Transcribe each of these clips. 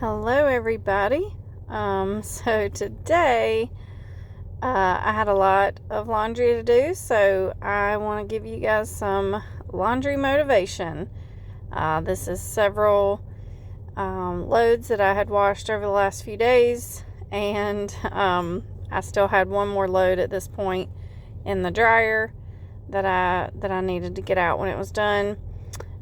Hello, everybody. So today I had a lot of laundry to do, so I want to give you guys some laundry motivation. This is several loads that I had washed over the last few days, and I still had one more load at this point in the dryer that I needed to get out when it was done.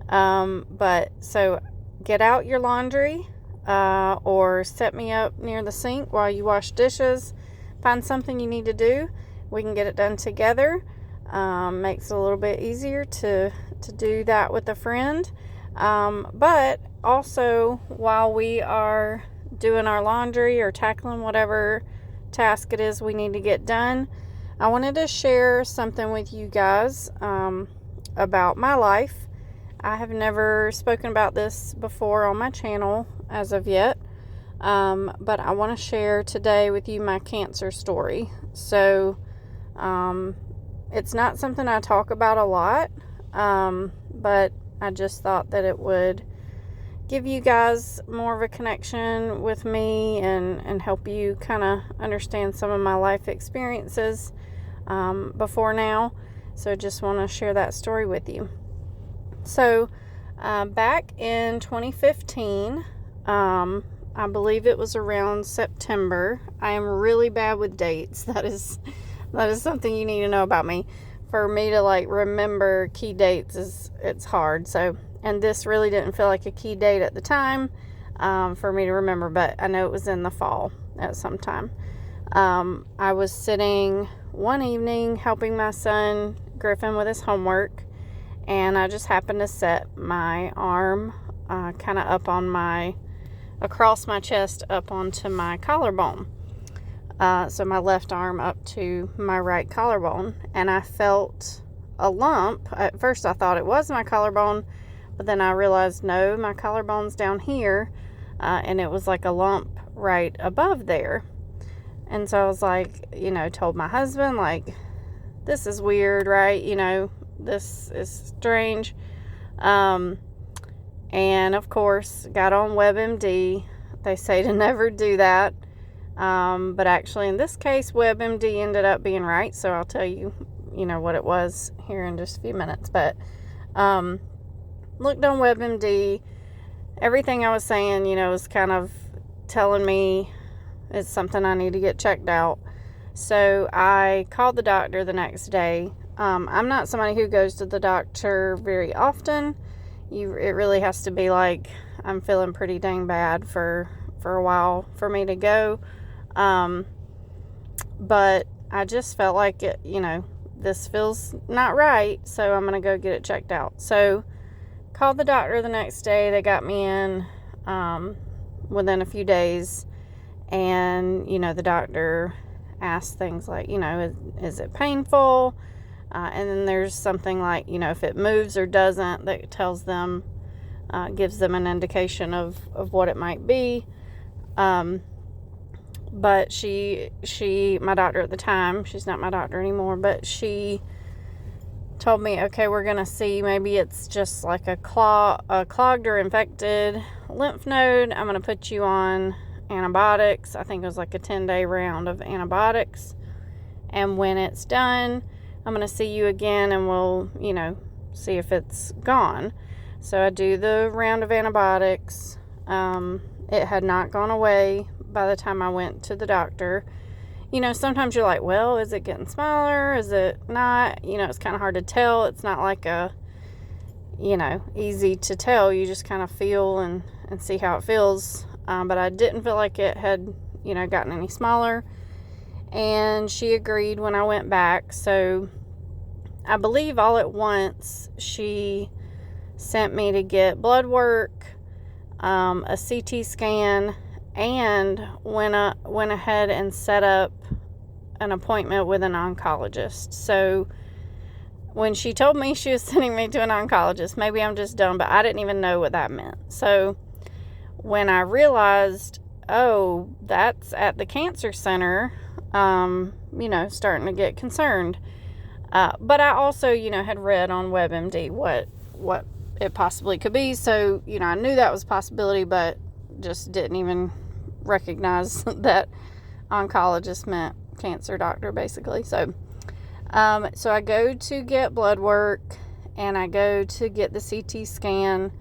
So get out your laundry. Or set me up near the sink while you wash dishes. Find something you need to do. We can get it done together. Makes it a little bit easier to do that with a friend. But also, while we are doing our laundry or tackling whatever task it is we need to get done, I wanted to share something with you guys about my life. I have never spoken about this before on my channel as of yet, but I want to share today with you my cancer story. So it's not something I talk about a lot, but I just thought that it would give you guys more of a connection with me and help you kind of understand some of my life experiences before now. So just want to share that story with you. So, back in 2015, I believe it was around September. I am really bad with dates. That is something you need to know about me. For me to remember key dates it's hard. So, and this really didn't feel like a key date at the time, for me to remember, but I know it was in the fall at some time. I was sitting one evening helping my son Griffin with his homework. And I just happened to set my arm kind of across my chest up onto my collarbone. So my left arm up to my right collarbone. And I felt a lump. At first I thought it was my collarbone, but then I realized, no, my collarbone's down here. And it was like a lump right above there. And so I was told my husband, this is weird, right? This is strange. And of course, got on WebMD. They say to never do that. But actually, in this case, WebMD ended up being right. So I'll tell you, what it was here in just a few minutes. But looked on WebMD. Everything I was saying, was kind of telling me it's something I need to get checked out. So I called the doctor the next day. I'm not somebody who goes to the doctor very often. It really has to be I'm feeling pretty dang bad for a while for me to go. But I just felt like it, this feels not right, so I'm going to go get it checked out. So called the doctor the next day. They got me in within a few days. And, the doctor asked things like, is it painful? And then there's something if it moves or doesn't, that tells them, gives them an indication of what it might be. But my doctor at the time, she's not my doctor anymore, but she told me, okay, we're going to see, maybe it's just like a clogged or infected lymph node. I'm going to put you on antibiotics. I think it was a 10-day round of antibiotics. And when it's done, I'm going to see you again and we'll, see if it's gone. So I do the round of antibiotics. It had not gone away by the time I went to the doctor. Sometimes you're like, well, is it getting smaller? Is it not? It's kind of hard to tell. It's not easy to tell. You just kind of feel and see how it feels. But I didn't feel like it had, gotten any smaller. And she agreed when I went back. So I believe all at once she sent me to get blood work, a CT scan, and went ahead and set up an appointment with an oncologist. So when she told me she was sending me to an oncologist, maybe I'm just dumb, but I didn't even know what that meant. So when I realized, oh, that's at the cancer center, starting to get concerned. But I also, had read on WebMD what it possibly could be. So, I knew that was a possibility, but just didn't even recognize that oncologist meant cancer doctor, basically. So I go to get blood work, and I go to get the CT scan.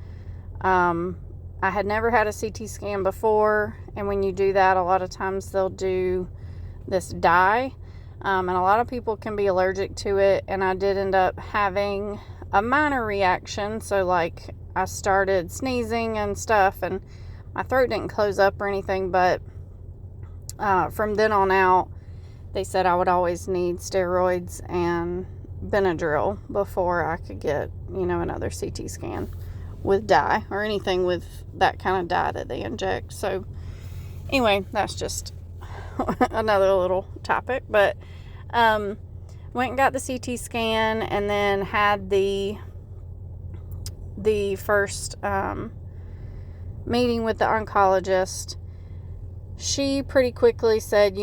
I had never had a CT scan before, and when you do that, a lot of times they'll do this dye, and a lot of people can be allergic to it, and I did end up having a minor reaction. So like I started sneezing and stuff, and my throat didn't close up or anything, but from then on out, they said I would always need steroids and Benadryl before I could get, another CT scan with dye or anything with that kind of dye that they inject. So anyway, that's just another little topic. But went and got the CT scan, and then had the first meeting with the oncologist. She pretty quickly said,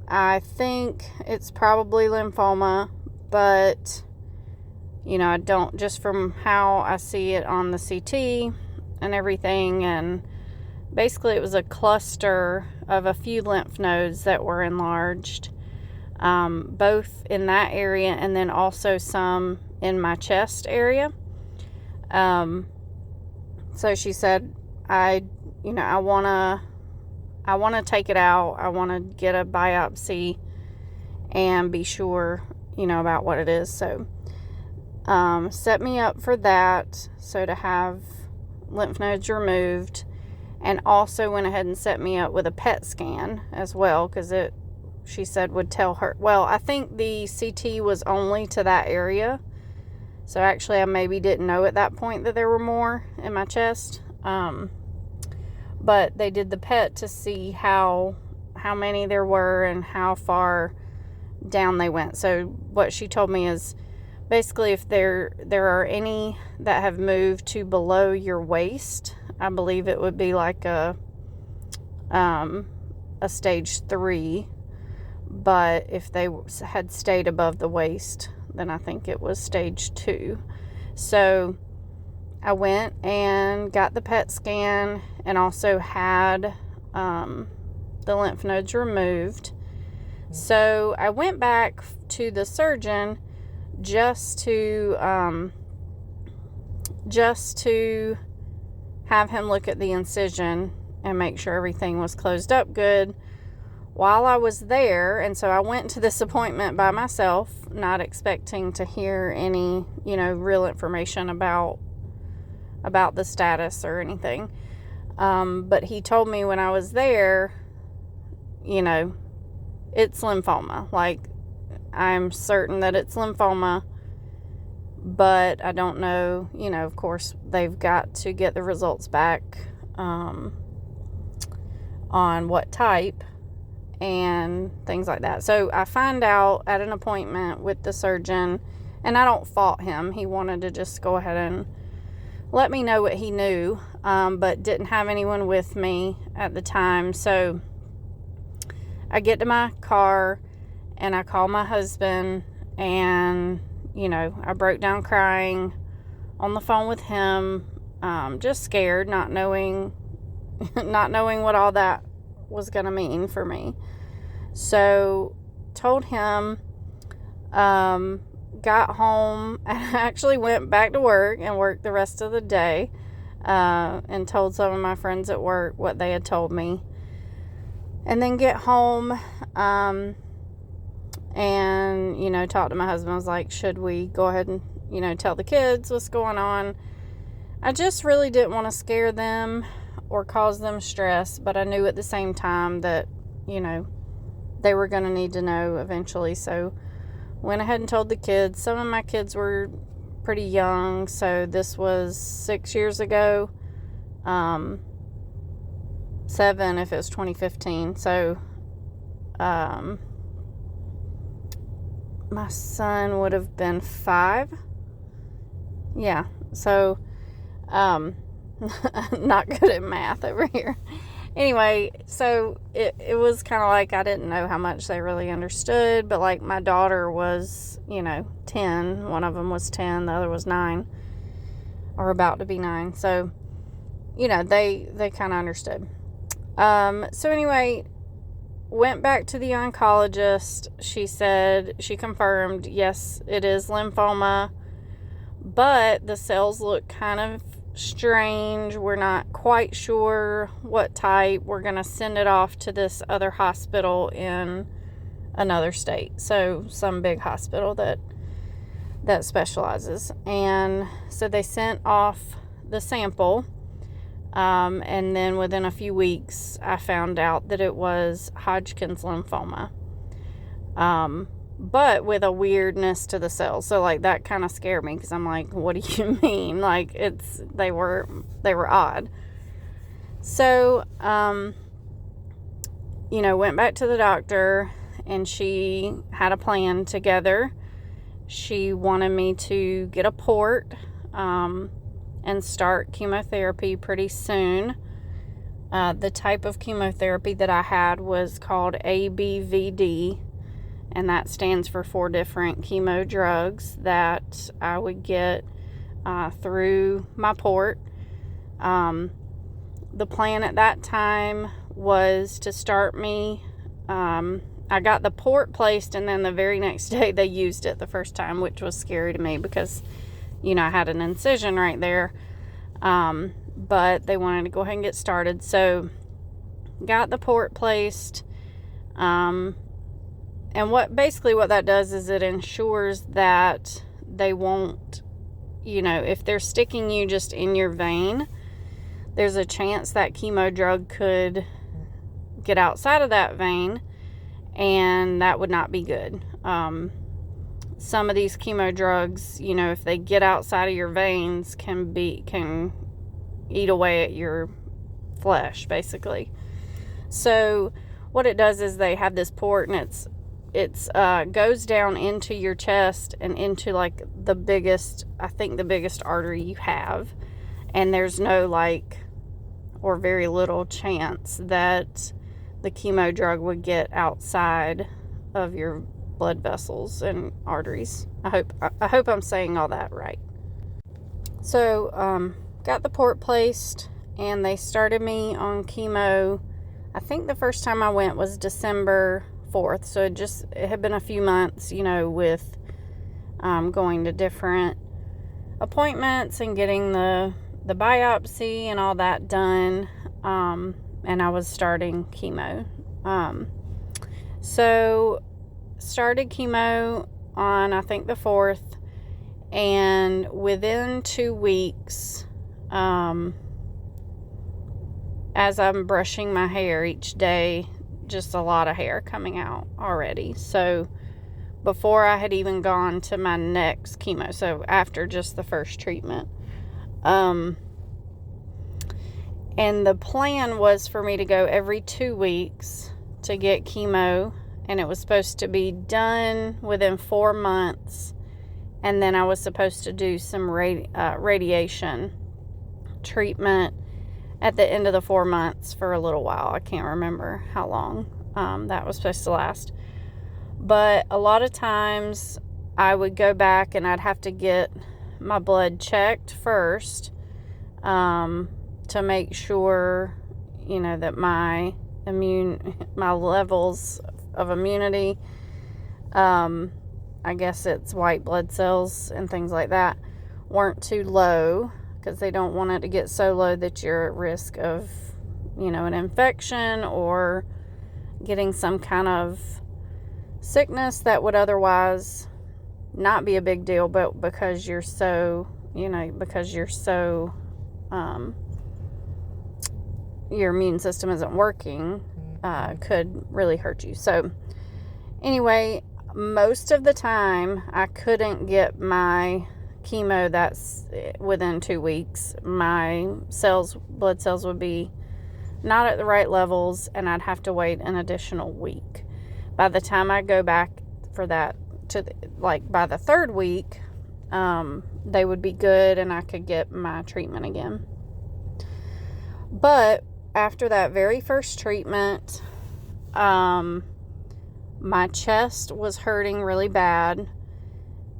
I think it's probably lymphoma, but I don't, just from how I see it on the CT and everything. And basically it was a cluster of a few lymph nodes that were enlarged, both in that area and then also some in my chest area. So she said, I want to take it out. I want to get a biopsy and be sure, about what it is. So set me up for that, so to have lymph nodes removed, and also went ahead and set me up with a PET scan as well, because she said would tell her. Well, I think the CT was only to that area, so actually I maybe didn't know at that point that there were more in my chest, but they did the PET to see how many there were and how far down they went. So what she told me is, basically, if there are any that have moved to below your waist, I believe it would be like a stage 3. But if they had stayed above the waist, then I think it was stage 2. So I went and got the PET scan, and also had the lymph nodes removed. So I went back to the surgeon just to have him look at the incision and make sure everything was closed up good while I was there. And so I went to this appointment by myself, not expecting to hear any, real information about the status or anything. But he told me when I was there, it's lymphoma. Like, I'm certain that it's lymphoma, but I don't know, of course, they've got to get the results back on what type and things like that. So I find out at an appointment with the surgeon, and I don't fault him. He wanted to just go ahead and let me know what he knew, but didn't have anyone with me at the time. So I get to my car and I call my husband, and I broke down crying on the phone with him, just scared, not knowing what all that was going to mean for me. So told him, got home, and actually went back to work and worked the rest of the day, and told some of my friends at work what they had told me. And then get home, and, talk to my husband. I was like, should we go ahead and, tell the kids what's going on? I just really didn't want to scare them or cause them stress, but I knew at the same time that, they were going to need to know eventually. So went ahead and told the kids. Some of my kids were pretty young, so this was 6 years ago. 7 if it was 2015. So my son would have been 5. Yeah, so not good at math over here. Anyway, so it was kind of like I didn't know how much they really understood, but like my daughter was, 10. One of them was 10, the other was 9, or about to be 9. So they kind of understood. So anyway, went back to the oncologist. She confirmed, yes, it is lymphoma, but the cells look kind of strange. We're not quite sure what type. We're going to send it off to this other hospital in another state. So some big hospital that specializes. And so they sent off the sample. And then within a few weeks, I found out that it was Hodgkin's lymphoma. But with a weirdness to the cells. So like that kind of scared me, because I'm like, what do you mean? Like they were odd. So, went back to the doctor, and she had a plan together. She wanted me to get a port, and start chemotherapy pretty soon. The type of chemotherapy that I had was called ABVD, and that stands for 4 different chemo drugs that I would get through my port. The plan at that time was to start me. I got the port placed, and then the very next day they used it the first time, which was scary to me because, I had an incision right there. But they wanted to go ahead and get started. So got the port placed. And what that does is it ensures that they won't, if they're sticking you just in your vein, there's a chance that chemo drug could get outside of that vein, and that would not be good. Some of these chemo drugs, if they get outside of your veins, can eat away at your flesh, basically. So what it does is they have this port, and it's goes down into your chest and into like the biggest artery you have, and there's no or very little chance that the chemo drug would get outside of your blood vessels and arteries. I hope I'm saying all that right. So got the port placed, and they started me on chemo. I think the first time I went was December 4th. So it had been a few months, with going to different appointments and getting the biopsy and all that done. And I was starting chemo. So started chemo on, I think, the 4th. And within 2 weeks, as I'm brushing my hair each day, just a lot of hair coming out already. So before I had even gone to my next chemo, so after just the first treatment. And the plan was for me to go every 2 weeks to get chemo, and it was supposed to be done within 4 months, and then I was supposed to do some radiation treatment at the end of the 4 months for a little while. I can't remember how long that was supposed to last. But a lot of times I would go back and I'd have to get my blood checked first to make sure, that my levels of immunity, I guess it's white blood cells and things like that, weren't too low, because they don't want it to get so low that you're at risk of, an infection or getting some kind of sickness that would otherwise not be a big deal, but because you're so, your immune system isn't working, could really hurt you. So anyway, most of the time I couldn't get my chemo that's within 2 weeks. My blood cells would be not at the right levels, and I'd have to wait an additional week. By the time I go back for that, by the 3rd week, they would be good and I could get my treatment again. But after that very first treatment, my chest was hurting really bad,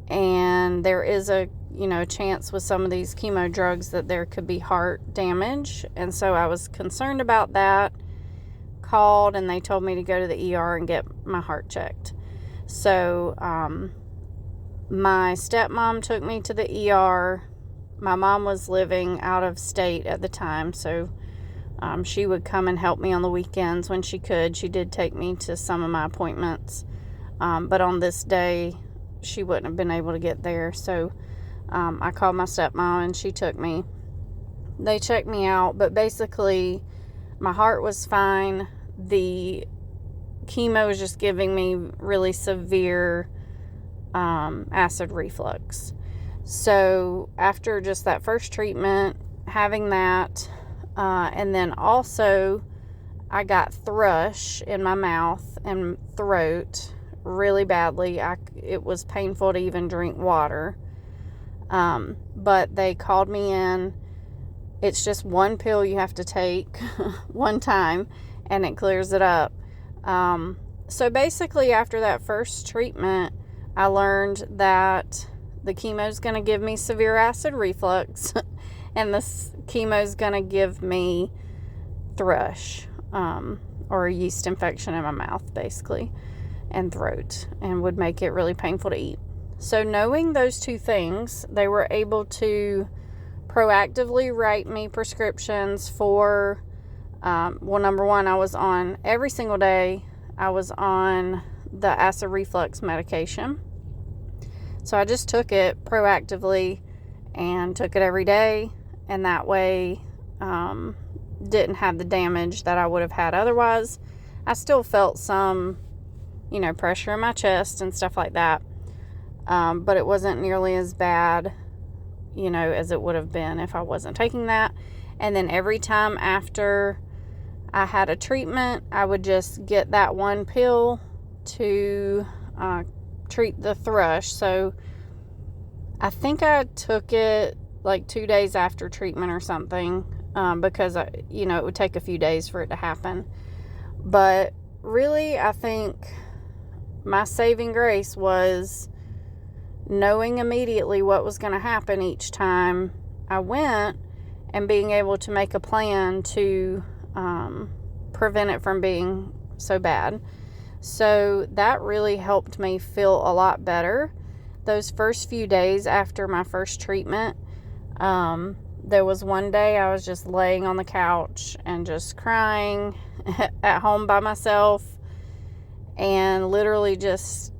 and there is a a chance with some of these chemo drugs that there could be heart damage. And so I was concerned about that. Called and they told me to go to the ER and get my heart checked. So my stepmom took me to the ER. My mom was living out of state at the time, so she would come and help me on the weekends when she could. She did take me to some of my appointments, but on this day she wouldn't have been able to get there. So I called my stepmom and she took me. They checked me out, but basically my heart was fine. The chemo was just giving me really severe acid reflux. So after just that first treatment, having that, and then also I got thrush in my mouth and throat really badly. It was painful to even drink water. But they called me in. It's just one pill you have to take one time and it clears it up. So basically after that first treatment, I learned that the chemo is going to give me severe acid reflux and this chemo is going to give me thrush, or a yeast infection in my mouth basically, and throat, and would make it really painful to eat. So knowing those two things, they were able to proactively write me prescriptions for, number one, I was on every single day, I was on the acid reflux medication. So I just took it proactively and took it every day, and that way didn't have the damage that I would have had otherwise. I still felt some, pressure in my chest and stuff like that, but it wasn't nearly as bad as it would have been if I wasn't taking that. And then every time after I had a treatment, I would just get that one pill to treat the thrush. So I think I took it like 2 days after treatment or something, because it would take a few days for it to happen. But really, I think my saving grace was knowing immediately what was going to happen each time I went and being able to make a plan to prevent it from being so bad. So that really helped me feel a lot better. Those first few days after my first treatment, there was one day I was just laying on the couch and just crying at home by myself, and literally just,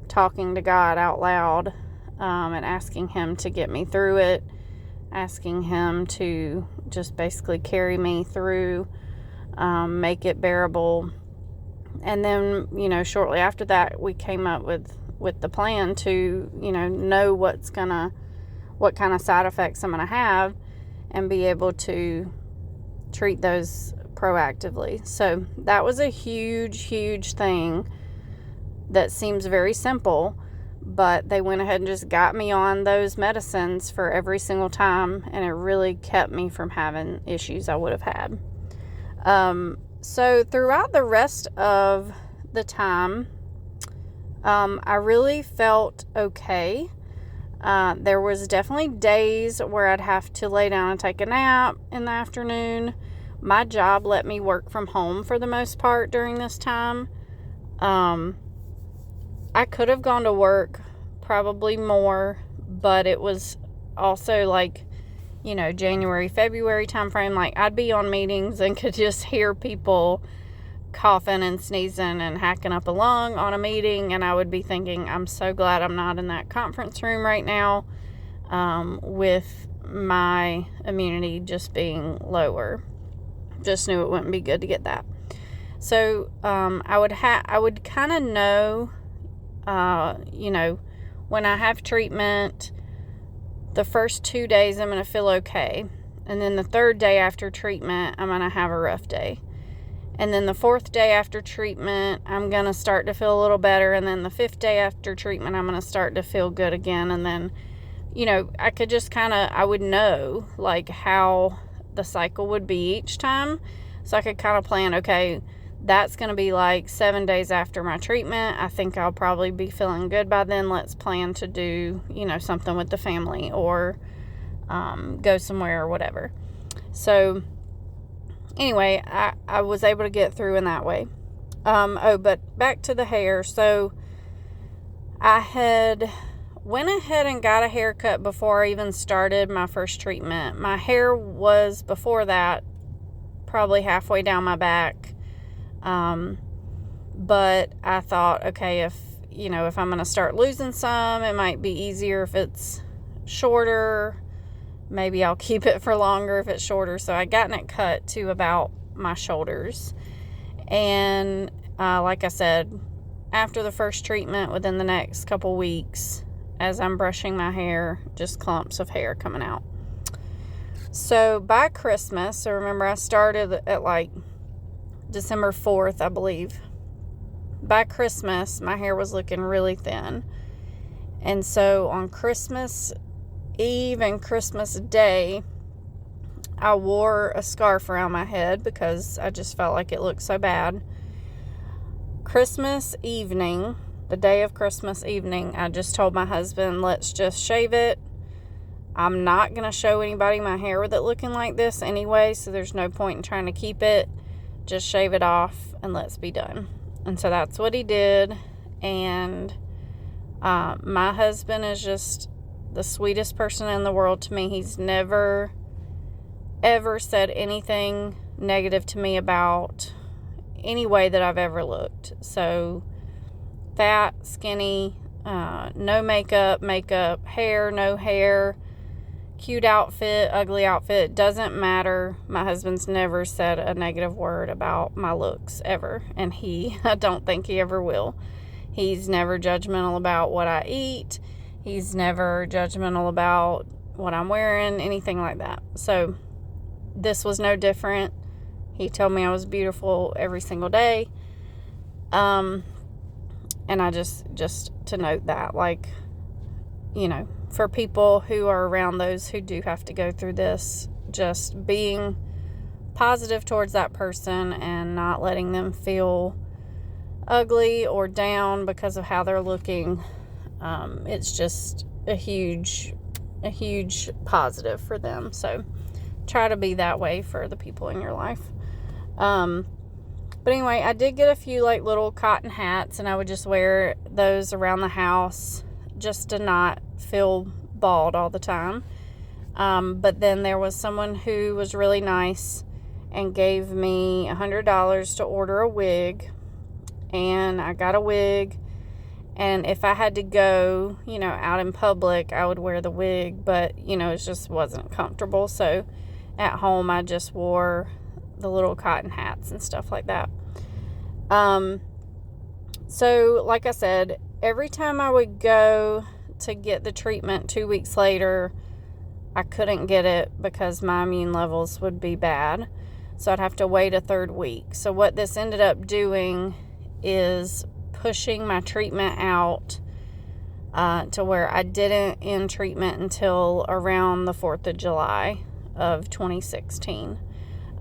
talking to God out loud, and asking Him to get me through it, asking Him to just basically carry me through, make it bearable. And then, shortly after that, we came up with the plan to, know what kind of side effects I'm going to have and be able to treat those proactively. So that was a huge, huge thing that seems very simple, but they went ahead and just got me on those medicines for every single time, and it really kept me from having issues I would have had. So throughout the rest of the time, I really felt okay. There was definitely days where I'd have to lay down and take a nap in the afternoon. My job let me work from home for the most part during this time. I could have gone to work probably more, but it was also January, February timeframe. I'd be on meetings and could just hear people coughing and sneezing and hacking up a lung on a meeting, and I would be thinking, I'm so glad I'm not in that conference room right now, with my immunity just being lower. Just knew it wouldn't be good to get that. So I would kind of know, when I have treatment, the first 2 days I'm going to feel okay, and then the third day after treatment I'm going to have a rough day. And then the fourth day after treatment, I'm going to start to feel a little better. And then the fifth day after treatment, I'm going to start to feel good again. And then, I could just I would know how the cycle would be each time. So I could kind of plan, okay, that's going to be like 7 days after my treatment. I think I'll probably be feeling good by then. Let's plan to do, something with the family or go somewhere or whatever. So anyway, I was able to get through in that way. But back to the hair. So I had went ahead and got a haircut before I even started my first treatment. My hair was, before that, probably halfway down my back. But I thought, okay, if I'm going to start losing some, it might be easier if it's shorter. Maybe I'll keep it for longer if it's shorter. So I gotten it cut to about my shoulders. And like I said, after the first treatment, within the next couple weeks, as I'm brushing my hair, just clumps of hair coming out. So by Christmas, so remember I started at like December 4th, I believe. By Christmas, my hair was looking really thin. And so on Christmas Eve and Christmas Day, I wore a scarf around my head because I just felt like it looked so bad. Christmas evening, the day of Christmas evening, I just told my husband, let's just shave it. I'm not going to show anybody my hair with it looking like this anyway, so there's no point in trying to keep it. Just shave it off and let's be done. And so that's what he did. And my husband is just the sweetest person in the world to me. He's never, ever said anything negative to me about any way that I've ever looked. So fat, skinny, no makeup, hair, no hair, cute outfit, ugly outfit, doesn't matter. My husband's never said a negative word about my looks ever, and I don't think he ever will. He's never judgmental about what I eat. He's never judgmental about what I'm wearing, anything like that. So this was no different. He told me I was beautiful every single day. And I just to note that, like, for people who are around those who do have to go through this, just being positive towards that person and not letting them feel ugly or down because of how they're looking. It's just a huge positive for them. So try to be that way for the people in your life. But anyway, I did get a few like little cotton hats, and I would just wear those around the house just to not feel bald all the time. But then there was someone who was really nice and gave me $100 to order a wig, and I got a wig. And if I had to go, out in public, I would wear the wig, but, it just wasn't comfortable. So at home, I just wore the little cotton hats and stuff like that. So like I said, every time I would go to get the treatment 2 weeks later, I couldn't get it because my immune levels would be bad. So I'd have to wait a third week. So what this ended up doing is pushing my treatment out to where I didn't end treatment until around the 4th of July of 2016.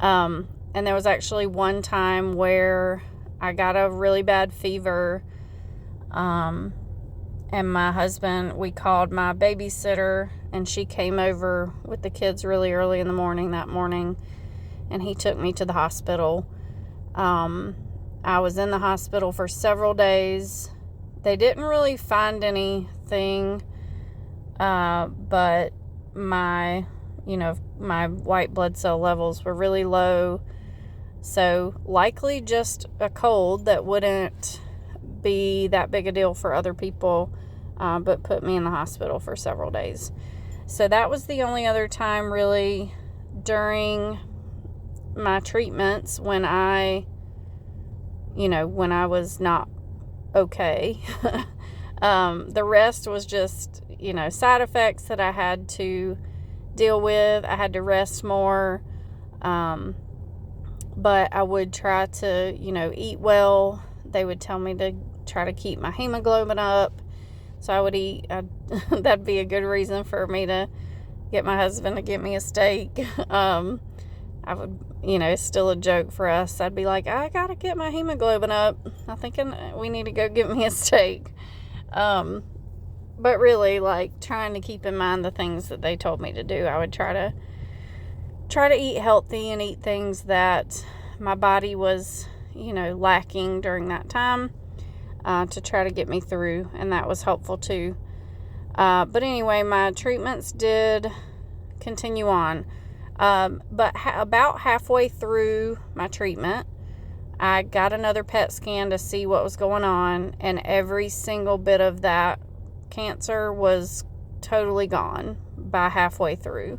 And there was actually one time where I got a really bad fever. And my husband, we called my babysitter, and she came over with the kids really early in the morning that morning, and he took me to the hospital. I was in the hospital for several days. They didn't really find anything, but my white blood cell levels were really low. So likely just a cold that wouldn't be that big a deal for other people, but put me in the hospital for several days. So that was the only other time really during my treatments when I was not okay. The rest was just, side effects that I had to deal with. I had to rest more. But I would try to, eat well. They would tell me to try to keep my hemoglobin up. So I would eat. That'd be a good reason for me to get my husband to get me a steak. I would, it's still a joke for us. I'd be like, I gotta get my hemoglobin up. I'm thinking we need to go get me a steak. But really, like, trying to keep in mind the things that they told me to do. I would try to eat healthy and eat things that my body was, lacking during that time, to try to get me through, and that was helpful too. But anyway, my treatments did continue on. But about halfway through my treatment, I got another PET scan to see what was going on, and every single bit of that cancer was totally gone by halfway through.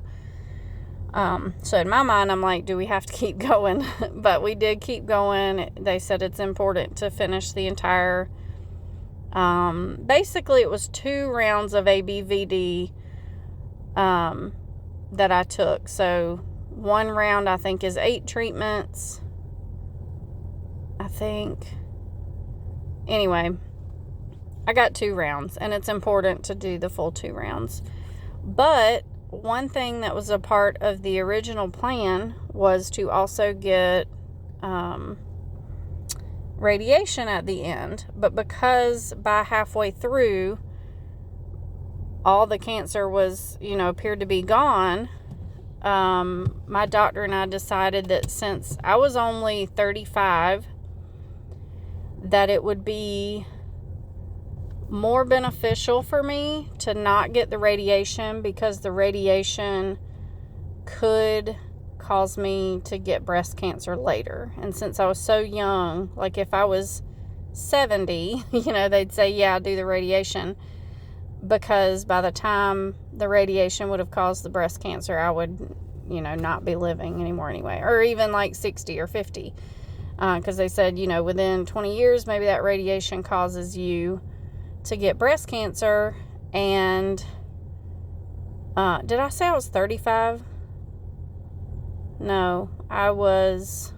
So in my mind, I'm like, do we have to keep going? But we did keep going. They said it's important to finish the entire, basically it was 2 rounds of ABVD, that I took. So one round, I think, is 8 treatments. I think. Anyway, I got 2 rounds, and it's important to do the full 2 rounds. But one thing that was a part of the original plan was to also get radiation at the end. But because by halfway through, all the cancer was, appeared to be gone, my doctor and I decided that since I was only 35, that it would be more beneficial for me to not get the radiation, because the radiation could cause me to get breast cancer later. And since I was so young, like if I was 70, they'd say, yeah, do the radiation, because by the time the radiation would have caused the breast cancer, I would, not be living anymore anyway, or even like 60 or 50, because they said, within 20 years, maybe that radiation causes you to get breast cancer. And did I say I was 35? No, I was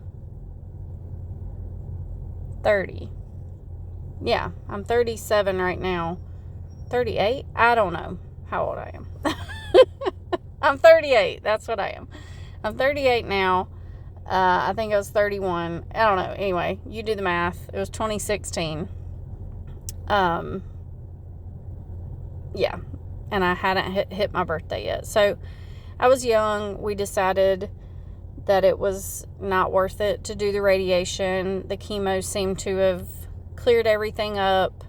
30. Yeah, I'm 37 right now. 38? I don't know how old I am. I'm 38. That's what I am. I'm 38 now. I think I was 31. I don't know. Anyway, you do the math. It was 2016. Yeah, and I hadn't hit my birthday yet. So I was young. We decided that it was not worth it to do the radiation. The chemo seemed to have cleared everything up,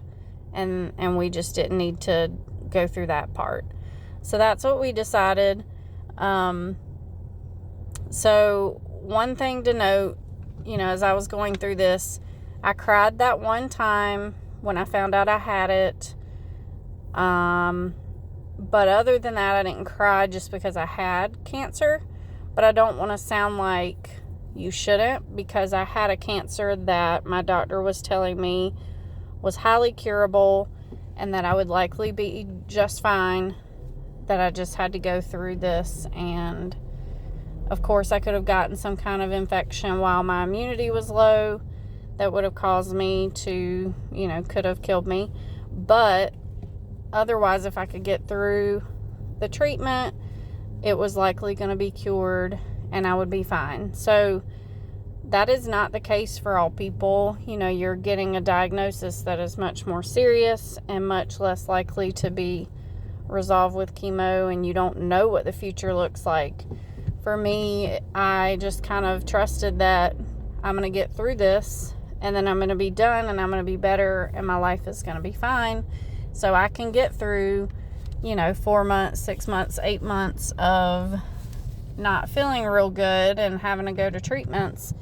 and we just didn't need to go through that part. So that's what we decided. So one thing to note, as I was going through this, I cried that one time when I found out I had it. But other than that, I didn't cry just because I had cancer. But I don't want to sound like you shouldn't, because I had a cancer that my doctor was telling me was highly curable and that I would likely be just fine, that I just had to go through this. And of course, I could have gotten some kind of infection while my immunity was low that would have caused me to, could have killed me. But otherwise, if I could get through the treatment, it was likely going to be cured and I would be fine. So that is not the case for all people. You're getting a diagnosis that is much more serious and much less likely to be resolved with chemo, and you don't know what the future looks like. For me, I just kind of trusted that I'm going to get through this, and then I'm going to be done, and I'm going to be better, and my life is going to be fine. So I can get through, 4 months, 6 months, 8 months of not feeling real good and having to go to treatments,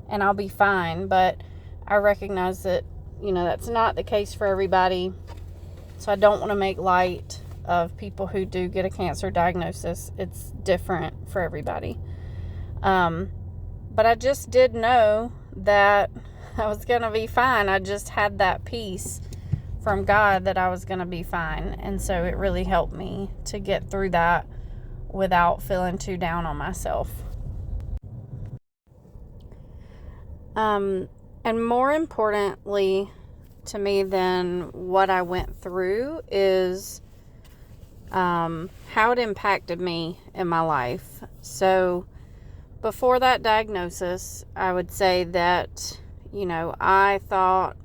and I'll be fine. But I recognize that, that's not the case for everybody. So I don't want to make light of people who do get a cancer diagnosis. It's different for everybody. But I just did know that I was going to be fine. I just had that peace from God that I was going to be fine. And so it really helped me to get through that without feeling too down on myself. And more importantly to me than what I went through is how it impacted me in my life. So before that diagnosis, I would say that, I thought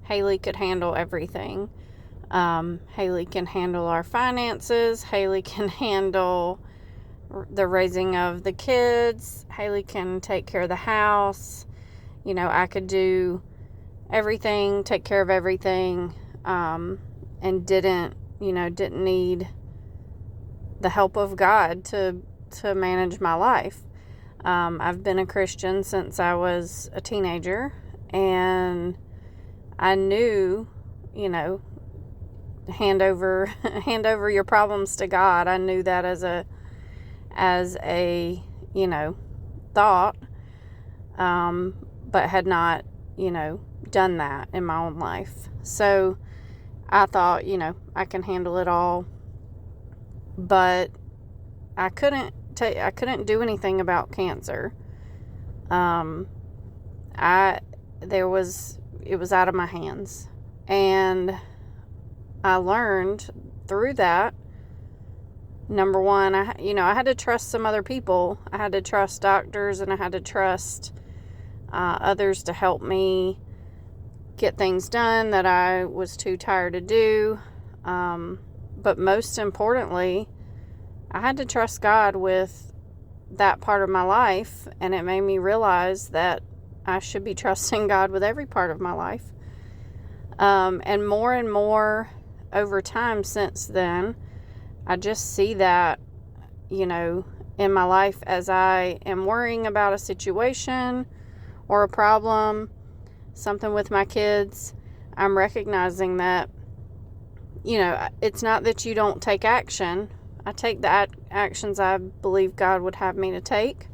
Haley could handle everything. Haley can handle our finances. Haley can handle the raising of the kids. Haley can take care of the house. I could do everything, take care of everything, and didn't need the help of God to manage my life. I've been a Christian since I was a teenager, and I knew, hand over your problems to God. I knew that as a thought, but had not, done that in my own life. So I thought, I can handle it all, but I couldn't do anything about cancer. It was out of my hands, and I learned through that. Number one, I had to trust some other people. I had to trust doctors, and I had to trust others to help me get things done that I was too tired to do. But most importantly, I had to trust God with that part of my life, and it made me realize that I should be trusting God with every part of my life. And more over time since then, I just see that, in my life as I am worrying about a situation or a problem, something with my kids, I'm recognizing that, it's not that you don't take action. I take the actions I believe God would have me to take.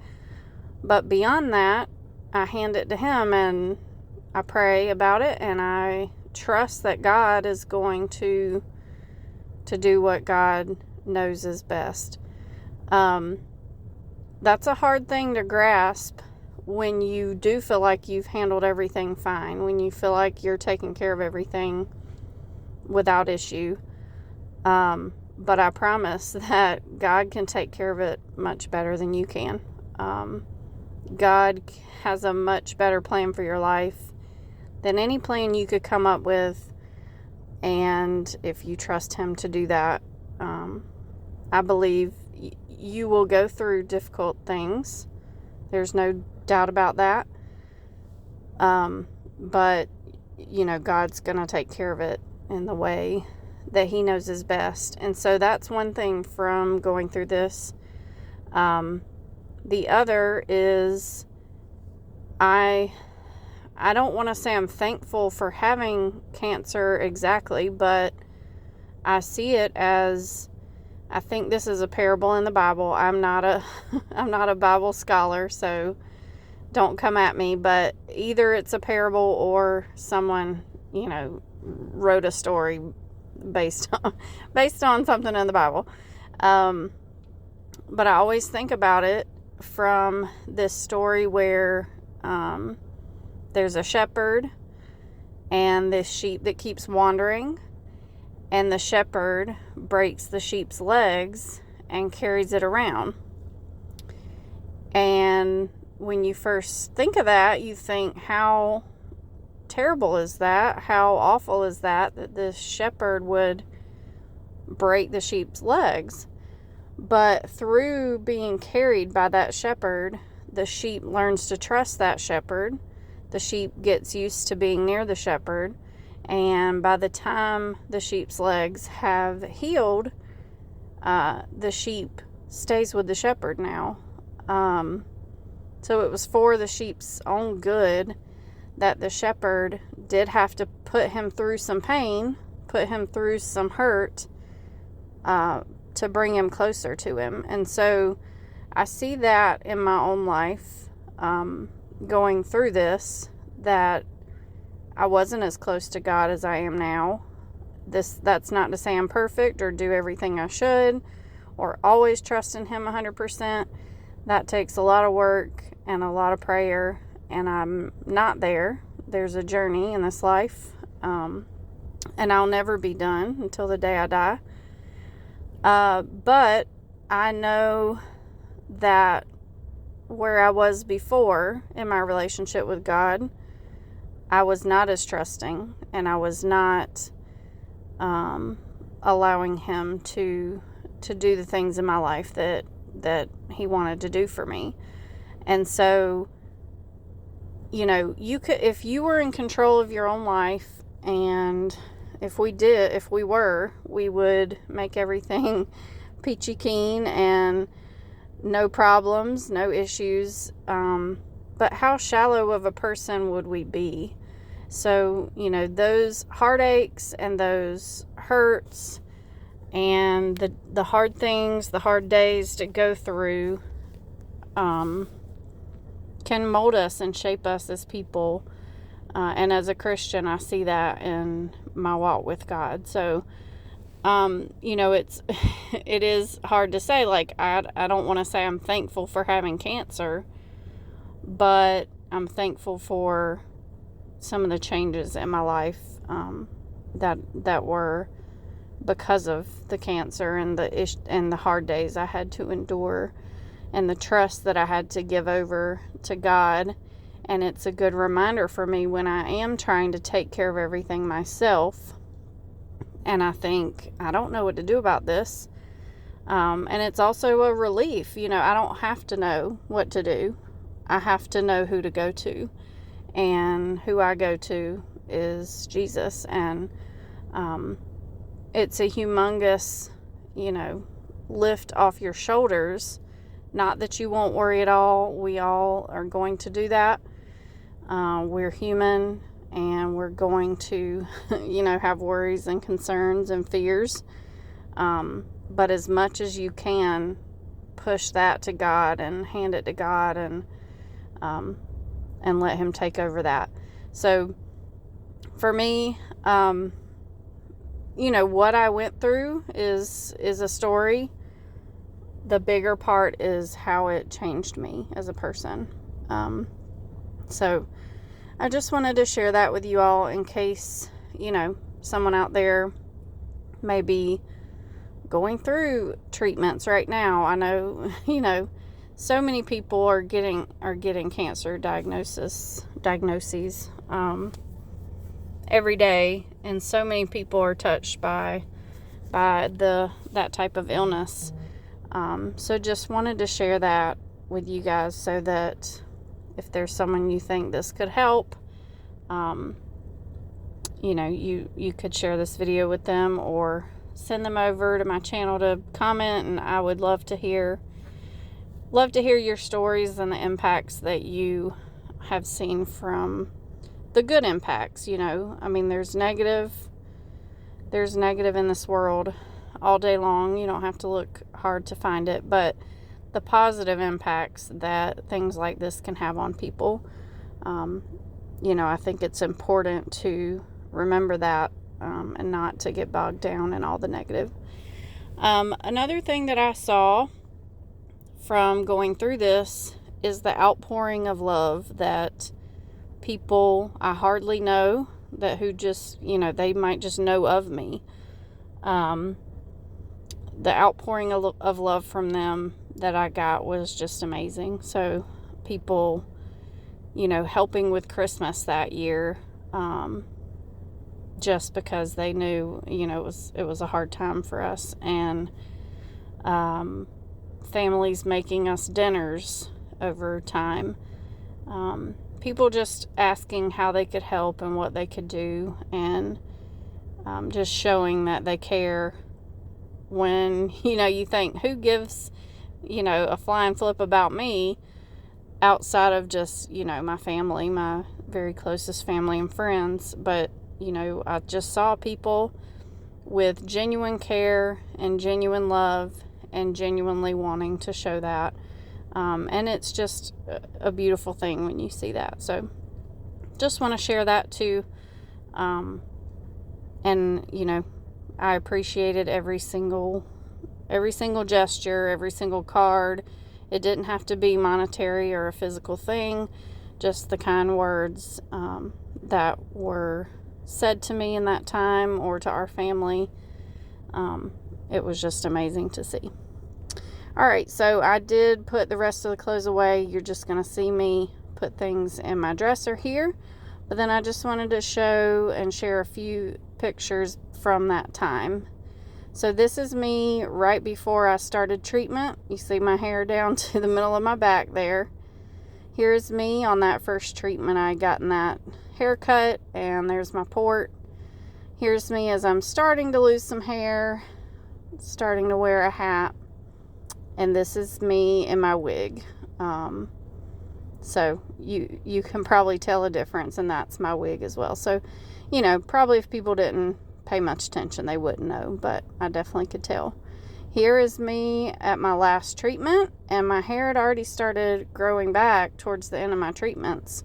But beyond that, I hand it to Him, and I pray about it, and I trust that God is going to do what God knows is best. That's a hard thing to grasp when you do feel like you've handled everything fine, when you feel like you're taking care of everything without issue. But I promise that God can take care of it much better than you can. God has a much better plan for your life than any plan you could come up with. And if you trust Him to do that, I believe you will go through difficult things. There's no doubt about that. But, God's going to take care of it in the way that He knows is best. And so that's one thing from going through this. The other is I don't want to say I'm thankful for having cancer exactly, but I see it as, I think this is a parable in the Bible. I'm not a Bible scholar, so don't come at me, but either it's a parable or someone, wrote a story based on something in the Bible. But I always think about it from this story where there's a shepherd and this sheep that keeps wandering, and the shepherd breaks the sheep's legs and carries it around. And when you first think of that, you think, how terrible is that? How awful is that this shepherd would break the sheep's legs? But through being carried by that shepherd, the sheep learns to trust that shepherd. The sheep gets used to being near the shepherd. And by the time the sheep's legs have healed, the sheep stays with the shepherd now. So it was for the sheep's own good that the shepherd did have to put him through some pain, put him through some hurt, to bring him closer to him. And so I see that in my own life, going through this, that I wasn't as close to God as I am now. That's not to say I'm perfect or do everything I should or always trust in Him 100%. That takes a lot of work and a lot of prayer, and I'm not there. There's a journey in this life, and I'll never be done until the day I die. But I know that where I was before in my relationship with God. I was not as trusting, and I was not allowing Him to do the things in my life that He wanted to do for me. And so, you know, if you were in control of your own life, and if we would make everything peachy keen and no problems, no issues. But how shallow of a person would we be? So, you know, those heartaches and those hurts and the hard things, the hard days to go through, can mold us and shape us as people. And as a Christian, I see that in my walk with God. So, you know, it is hard to say. Like, I don't want to say I'm thankful for having cancer, but I'm thankful for some of the changes in my life that were because of the cancer and the hard days I had to endure, and the trust that I had to give over to God. And it's a good reminder for me when I am trying to take care of everything myself, and I think, I don't know what to do about this. And it's also a relief. You know, I don't have to know what to do. I have to know who to go to. And who I go to is Jesus. And it's a humongous, you know, lift off your shoulders. Not that you won't worry at all. We all are going to do that. We're human, and we're going to, you know, have worries and concerns and fears. But as much as you can, push that to God and hand it to God, and let Him take over that. So for me, you know, what I went through is a story. The bigger part is how it changed me as a person. So I just wanted to share that with you all in case, you know, someone out there may be going through treatments right now. I know, you know, so many people are getting cancer diagnoses every day, and so many people are touched by that type of illness. So just wanted to share that with you guys, so that if there's someone you think this could help, you know, you could share this video with them or send them over to my channel to comment, and I would love to hear your stories and the impacts that you have seen from the good impacts. You know, I mean, there's negative in this world all day long. You don't have to look hard to find it, but the positive impacts that things like this can have on people, you know, I think it's important to remember that, and not to get bogged down in all the negative. Another thing that I saw from going through this is the outpouring of love that people I hardly know, who just, you know, they might just know of me. The outpouring of love from them that I got was just amazing. So people, you know, helping with Christmas that year, just because they knew, you know, it was a hard time for us, and families making us dinners over time, people just asking how they could help and what they could do, and just showing that they care. When, you know, you think, who gives, you know, a flying flip about me outside of just, you know, my family, my very closest family and friends. But, you know, I just saw people with genuine care and genuine love and genuinely wanting to show that. And it's just a beautiful thing when you see that. So just want to share that too. And, you know, I appreciated every single gesture, every single card. It didn't have to be monetary or a physical thing, just the kind words that were said to me in that time or to our family. It was just amazing to see. All right, so I did put the rest of the clothes away. You're just going to see me put things in my dresser here. But then I just wanted to show and share a few pictures from that time. So this is me right before I started treatment. You see my hair down to the middle of my back there. Here's me on that first treatment. I had gotten that haircut, and there's my port. Here's me as I'm starting to lose some hair, starting to wear a hat. And this is me in my wig. So you can probably tell a difference, and that's my wig as well. So, you know, probably if people didn't pay much attention, they wouldn't know, but I definitely could tell. Here is me at my last treatment, and my hair had already started growing back towards the end of my treatments.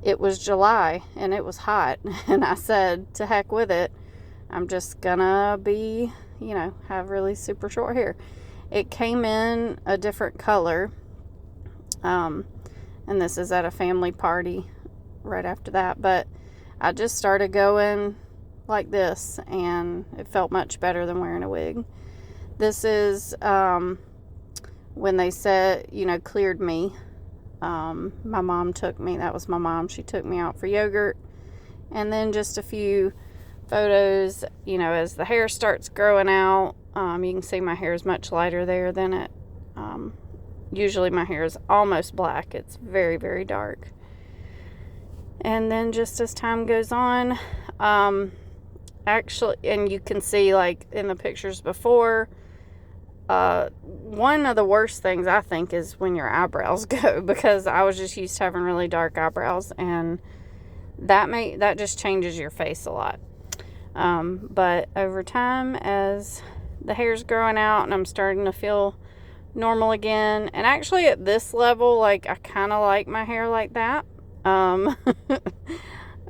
It was July, and it was hot, and I said, to heck with it. I'm just gonna be, you know, have really super short hair. It came in a different color, and this is at a family party right after that, but I just started going like this, and it felt much better than wearing a wig. This is when they said, you know, cleared me. My mom took me, that was my mom, she took me out for yogurt. And then just a few photos, you know, as the hair starts growing out. You can see my hair is much lighter there than it. Usually my hair is almost black. It's very, very dark. And then just as time goes on, actually, and you can see like in the pictures before, one of the worst things I think is when your eyebrows go, because I was just used to having really dark eyebrows, and that just changes your face a lot. But over time, as the hair's growing out and I'm starting to feel normal again, and actually at this level, like, I kind of like my hair like that.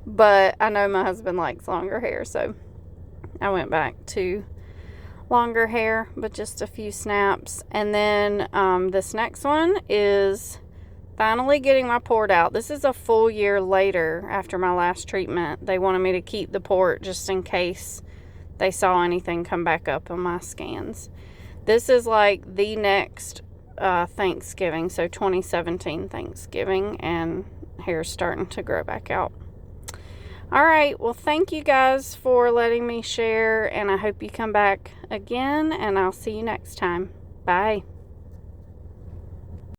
But I know my husband likes longer hair, so I went back to longer hair, but just a few snaps. And then this next one is finally getting my port out. This is a full year later after my last treatment. They wanted me to keep the port just in case they saw anything come back up on my scans. This is like the next Thanksgiving, so 2017 Thanksgiving, and hair's starting to grow back out. All right, well, thank you guys for letting me share, and I hope you come back again, and I'll see you next time. Bye.